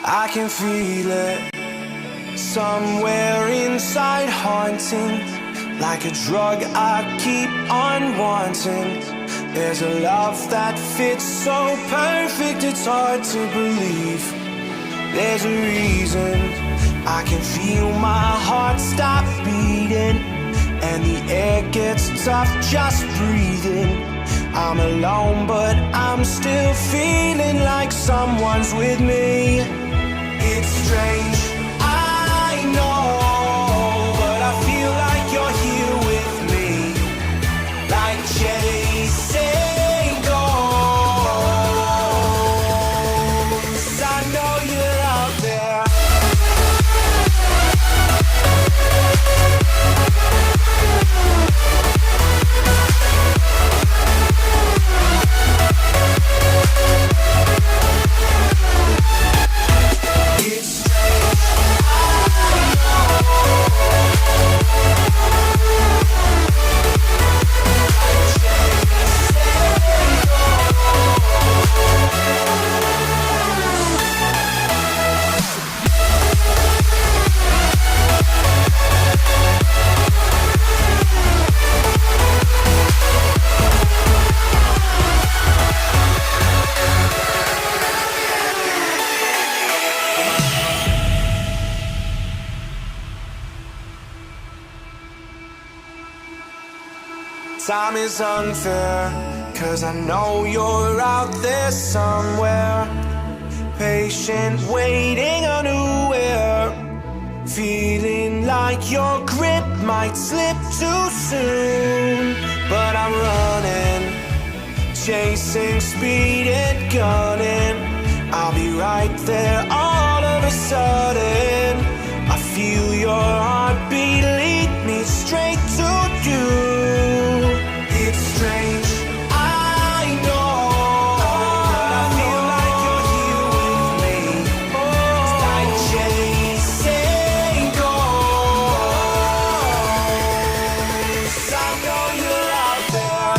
I can feel it somewhere inside, haunting like a drug I keep on wanting. There's a love that fits so perfect, it's hard to believe. There's a reason I can feel my heart stop beating, and the air gets tough just breathing. I'm alone, but I'm still feeling like someone's with me. It's strange, I know, but I feel like you're here with me, like chasing ghosts. I know you're out there. Time is unfair, 'cause I know you're out there somewhere, patient, waiting unaware, feeling like your grip might slip too soon. But I'm running, chasing speed and gunning. I'll be right there all of a sudden. I feel your heartbeat lead me straight to you. It's strange, I know, but I feel like you're here with me. It's like chasing ghosts. I know you're out there.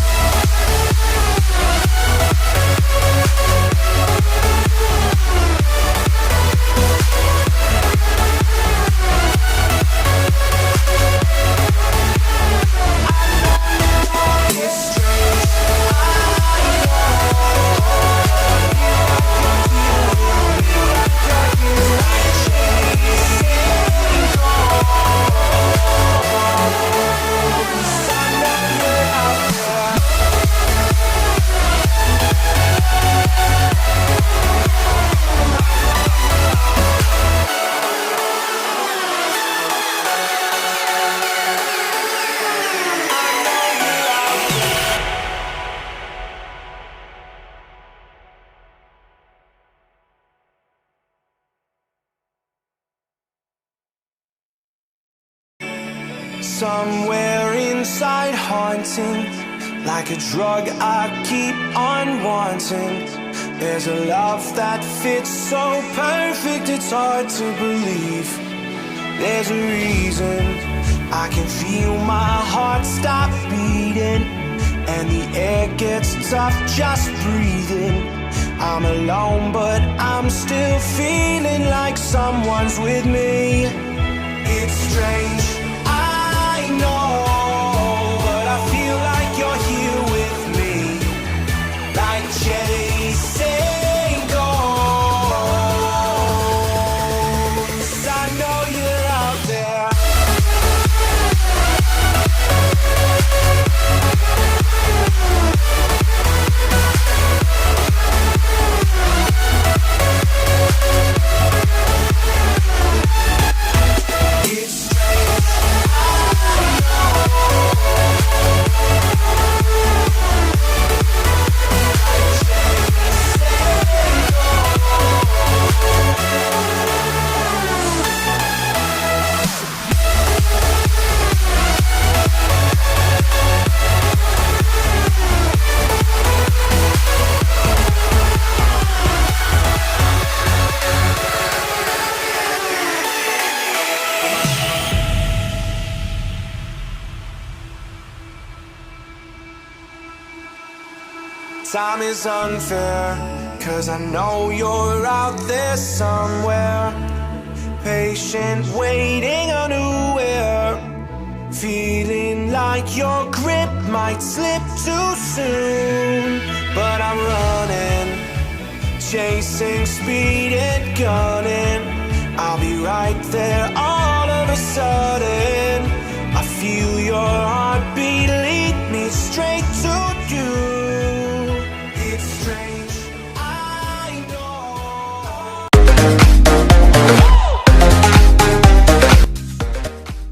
Somewhere inside, haunting like a drug I keep on wanting. There's a love that fits so perfect, it's hard to believe. There's a reason I can feel my heart stop beating, and the air gets tough just breathing. I'm alone, but I'm still feeling like someone's with me. It's strange, I know, but I feel like you're here with me, like chasing ghosts. I know you're out there. It's strange, I Time is unfair, 'cause I know you're out there somewhere, patient, waiting unaware, feeling like your grip might slip too soon. But I'm running, chasing speed and gunning. I'll be right there all of a sudden. I feel your heartbeat lead me straight